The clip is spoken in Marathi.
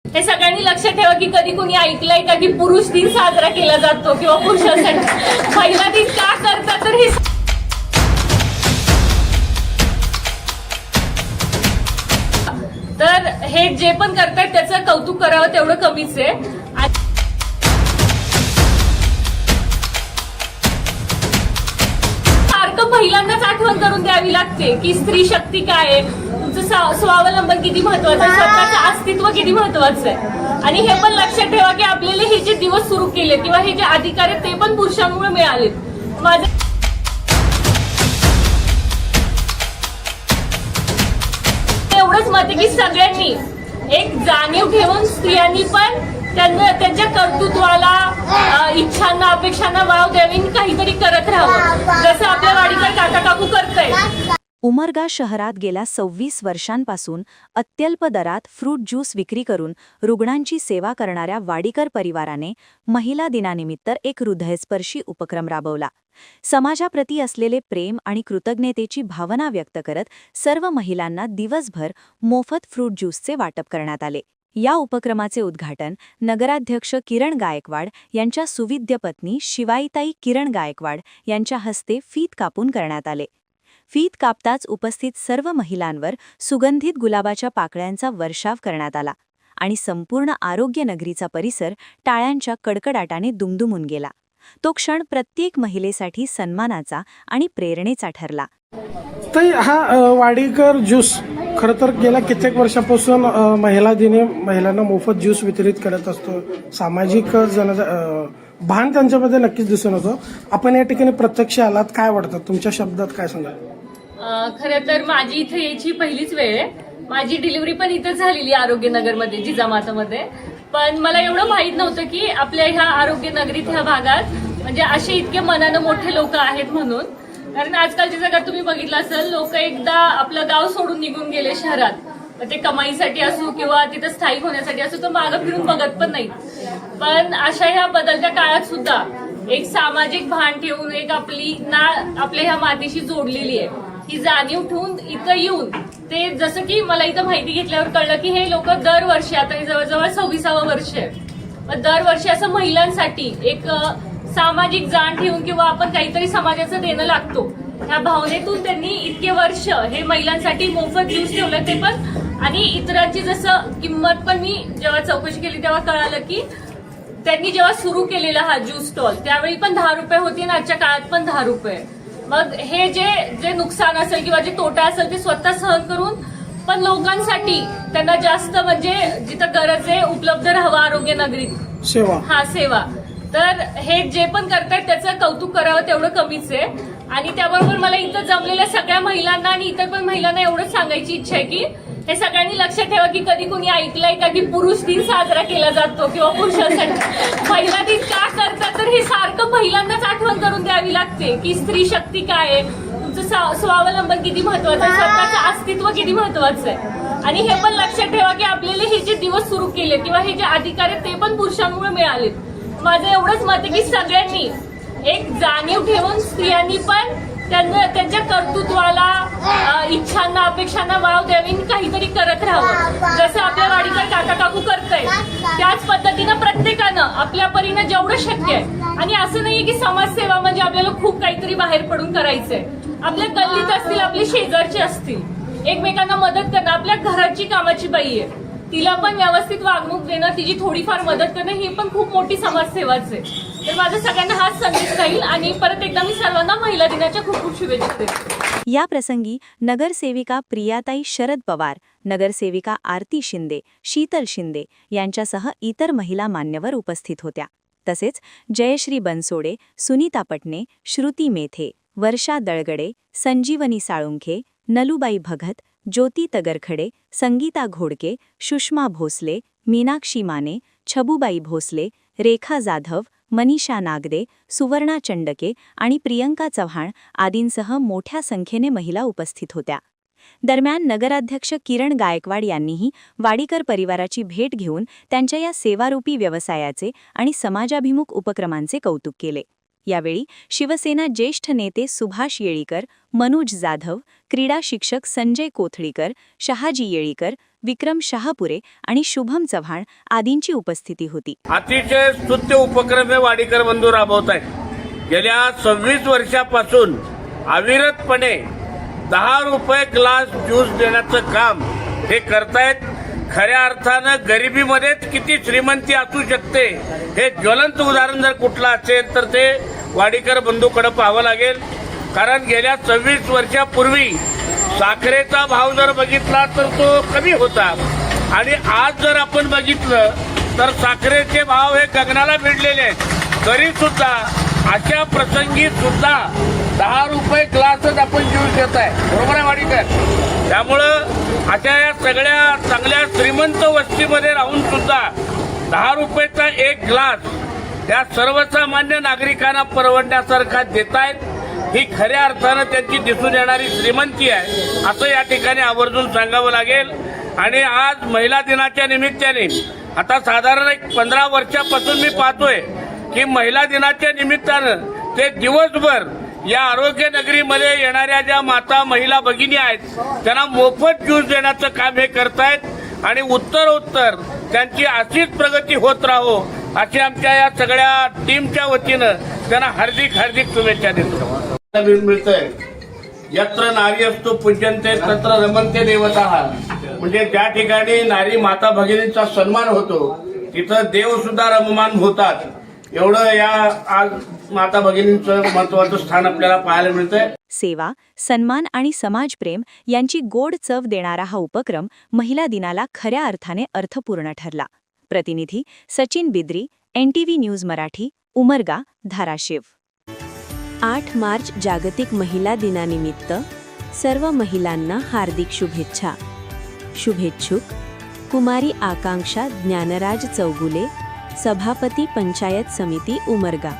हे सगळ्यांनी लक्षात ठेवा की कधी कोणी ऐकलंय का की पुरुष दिन साजरा केला जातो किंवा पुरुषांसाठी महिला दिन का करतात, तर हे तर हे जे पण करतायत त्याचं कौतुक करावं तेवढं कमीच आहे. सारखं महिलांनाच आठवण करून द्यावी लागते की स्त्री शक्ती काय आहे, तुमचं स्वावलंबन किती महत्वाचं आहे, स्वतःचं अस्तित्व किती महत्वाचं आहे. आणि हे पण लक्षात ठेवा की आपल्याला हे जे दिवस सुरू केले किंवा हे जे अधिकार आहेत ते पण पुरुषांमुळे मिळालेत. माझं एवढंच मत आहे की सगळ्यांनी एक जाणीव ठेवून स्त्रियांनी पण त्यांच्या कर्तृत्वाला, इच्छांना, अपेक्षांना वाव द्यावी, काहीतरी करत राहावं, जसं आपल्या वाडीकर काका काकू करतायत. उमरगा शहरात गेल्या 26 वर्षांपासून अत्यल्प दरात फ्रूट ज्यूस विक्री करून रुग्णांची सेवा करणाऱ्या वाडीकर परिवाराने महिला दिनानिमित्त एक हृदयस्पर्शी उपक्रम राबवला. समाजाप्रती असलेले प्रेम आणि कृतज्ञतेची भावना व्यक्त करत सर्व महिलांना दिवसभर मोफत फ्रूट ज्यूसचे वाटप करण्यात आले. या उपक्रमाचे उद्घाटन नगराध्यक्ष किरण गायकवाड यांच्या सुविद्य पत्नी शिवाईताई किरण गायकवाड यांच्या हस्ते फीत कापून करण्यात आले. फीत कापताच उपस्थित सर्व महिलांवर सुगंधित गुलाबाच्या पाकळ्यांचा वर्षाव करण्यात आला आणि संपूर्ण आरोग्य नगरीचा परिसर टाळ्यांच्या कडकडाटाने दुमदुमून गेला. तो क्षण प्रत्येक महिलेसाठी सन्मानाचा आणि प्रेरणेचा ठरला. तर हा वाडीकर ज्यूस खरं तर गेल्या कित्येक वर्षापासून महिला दिनी महिलांना मोफत ज्यूस वितरित करत असतो. सामाजिक भान त्यांच्यामध्ये नक्कीच दिसून होतं. आपण या ठिकाणी प्रत्यक्ष आलात, काय वाटतं, तुमच्या शब्दात काय सांगाल? खरं तर माझी इथे यायची पहिलीच वेळ आहे. माझी डिलिव्हरी पण इथंच झालेली आरोग्यनगरमध्ये, जिजामातामध्ये. पण मला एवढं माहित नव्हतं की आपल्या ह्या आरोग्यनगरीत ह्या भागात म्हणजे असे इतके मनानं मोठे लोक आहेत म्हणून. कारण आजकालच्या जगात तुम्ही बघितलं असेल, लोक एकदा आपलं गाव सोडून निघून गेले शहरात, मग ते कमाईसाठी असो किंवा तिथं स्थायिक होण्यासाठी असो, तर मागं फिरून बघत पण नाही. पण अशा ह्या बदलत्या काळात सुद्धा एक सामाजिक भान ठेवून एक आपली नाळ आपल्या ह्या मातीशी जोडलेली आहे, ही जाणीव ठेवून इथं येऊन ते, जसं की मला इथं माहिती घेतल्यावर कळलं की हे लोक दरवर्षी, आता हे जवळजवळ 26वं वर्ष आहे, मग दरवर्षी असं महिलांसाठी एक सामाजिक जाण ठेवून किंवा आपण काहीतरी समाजाचं देणं लागतो ह्या भावनेतून त्यांनी इतके वर्ष हे महिलांसाठी मोफत ज्यूस ठेवलं. ते पण आणि इतरांची जसं किंमत पण मी जेव्हा चौकशी केली तेव्हा कळालं की त्यांनी जेव्हा सुरू केलेला हा ज्यूस स्टॉल त्यावेळी पण 10 रुपये होती आणि आजच्या काळात पण 10 रुपये. मग हे जे नुकसान असेल किंवा जे तोटा असेल ते स्वतः सहन करून पण लोकांसाठी त्यांना जास्त म्हणजे जिथं गरज आहे उपलब्ध राहावं आरोग्य नगरीत सेवा. तर हे जे पण करतायत त्याचं कौतुक करावं तेवढं कमीच आहे. आणि त्याबरोबर मला इथं जमलेल्या सगळ्या महिलांना आणि इतर पण महिलांना एवढंच सांगायची इच्छा आहे की हे सगळ्यांनी लक्षात ठेवा की कधी कोणी ऐकलंय का की पुरुष दिन साजरा केला जातो किंवा पुरुषांसाठी महिला दिन का करतात, तर हे सारखं महिलांनाच आठवण करून द्यावी लागते की स्त्री शक्ती काय आहे, तुमचं स्वावलंबन किती महत्वाचं आहे, स्वतःचं अस्तित्व किती महत्वाचं आहे. आणि हे पण लक्षात ठेवा की आपल्याला हे जे दिवस सुरू केले किंवा हे जे अधिकार आहेत ते पण पुरुषांमुळे मिळालेत. माझं एवढंच मत आहे की सगळ्यांनी एक जाणीव ठेवून स्त्रियांनी पण त्यांच्या कर्तृत्वाला, इच्छांना, अपेक्षांना वाव द्यावी, काहीतरी करत राहावं, जसं आपल्या वाडीकर काका काकू करतायत त्याच पद्धतीनं प्रत्येकानं आपल्या परीनं जेवढं शक्य आहे. आणि असं नाहीये की समाजसेवा म्हणजे आपल्याला खूप काहीतरी बाहेर पडून करायचंय. आपल्या गल्लीत असतील, आपले शेजारचे असतील, एकमेकांना मदत करणं, आपल्या घराची कामाची बाई आहे तिला पण व्यवस्थित वागणूक देणं, तिची थोडीफार मदत करणं, ही पण खूप मोठी समाजसेवाच आहे. तर माझं सगळ्यांना हाच संदेश राहील. आणि परत एकदा मी सर्वांना महिला दिनाच्या खूप खूप शुभेच्छा देते. या प्रसंगी नगरसेविका प्रियाताई शरद पवार, नगरसेविका आरती शिंदे, शीतल शिंदे यांच्यासह इतर महिला मान्यवर उपस्थित होत्या. तसेच जयश्री बनसोडे, सुनीता पटणे, श्रुती मेथे, वर्षा दळगडे, संजीवनी साळुंखे, नलुबाई भगत, ज्योती तगरखडे, संगीता घोडके, सुषमा भोसले, मीनाक्षी माने, छबुबाई भोसले, रेखा जाधव, मनीषा नागदे, सुवर्णा चंडके आणि प्रियंका चव्हाण आदींसह मोठ्या संख्येने महिला उपस्थित होत्या. दरम्यान नगराध्यक्ष किरण गायकवाड यांनीही वाडीकर परिवाराची भेट घेऊन त्यांच्या या सेवारूपी व्यवसायाचे आणि समाजाभिमुख उपक्रमांचे कौतुक केले. यावेळी शिवसेना ज्येष्ठ नेते सुभाष येळीकर, मनोज जाधव, क्रीडा शिक्षक संजय कोथळीकर, शहाजी येळीकर, विक्रम शहापुरे आणि शुभम चव्हाण आदींची उपस्थिती होती. अतिशय स्तुत्य उपक्रम हे वाडीकर बंधू राबवत आहेत. गेल्या 26 वर्षापासून अविरतपणे 10 रुपये ग्लास ज्यूस देण्याचं काम हे करतायत. खऱ्या अर्थानं गरिबीमध्येच किती श्रीमंती असू शकते हे ज्वलंत उदाहरण जर कुठलं असेल तर ते वाडीकर बंधूकडे पाहावं लागेल. कारण गेल्या 26 वर्षापूर्वी साखरेचा भाव जर बघितला तर तो कमी होता आणि आज जर आपण बघितलं तर साखरेचे भाव हे गगनाला भिडलेले आहेत. तरी सुद्धा अशा प्रसंगी सुद्धा 10 रुपये ग्लासच आपण ज्यूस देत आहे. बरोबर आहे वाडीकर? त्यामुळं अशा या सगळ्या चांगल्या श्रीमंत वस्तीमध्ये राहून सुद्धा 10 रुपयेचा एक ग्लास त्या सर्वसामान्य नागरिकांना परवडण्यासारखा देतायत. ही खऱ्या अर्थानं त्यांची दिसून येणारी श्रीमंती आहे असं या ठिकाणी आवर्जून सांगावं लागेल. आणि आज महिला दिनाच्या निमित्ताने आता साधारण एक 15 वर्षापासून मी पाहतोय की महिला दिनाच्या निमित्तानं ते दिवसभर या आरोग्य नगरीमध्ये येणाऱ्या ज्या माता महिला भगिनी आहेत त्यांना मोफत ज्यूस देण्याचं काम हे करतायत आणि उत्तरोत्तर त्यांची अशीच प्रगती होत राहो अशी आमच्या या सगळ्या टीमच्या वतीनं त्यांना हार्दिक हार्दिक शुभेच्छा देतो. मिळतंय यत्र नारी असतो पूज्यंते तत्र रमन्ते देवताः. म्हणजे ज्या ठिकाणी नारी माता भगिनींचा सन्मान होतो तिथं देव सुद्धा रममान होतात. एवढं या आज माता भगिनींचं महत्वाचं स्थान आपल्याला पाहायला मिळतंय. सेवा, सन्मान आणि समाजप्रेम यांची गोड चव देणारा हा उपक्रम महिला दिनाला खऱ्या अर्थाने अर्थपूर्ण ठरला. प्रतिनिधी सचिन बिद्री, NTV न्यूज मराठी, उमरगा, धाराशिव. 8 मार्च जागतिक महिला दिनानिमित्त सर्व महिलांना हार्दिक शुभेच्छा. शुभेच्छुक कुमारी आकांक्षा ज्ञानराज चौगुले, सभापती पंचायत समिती उमरगा.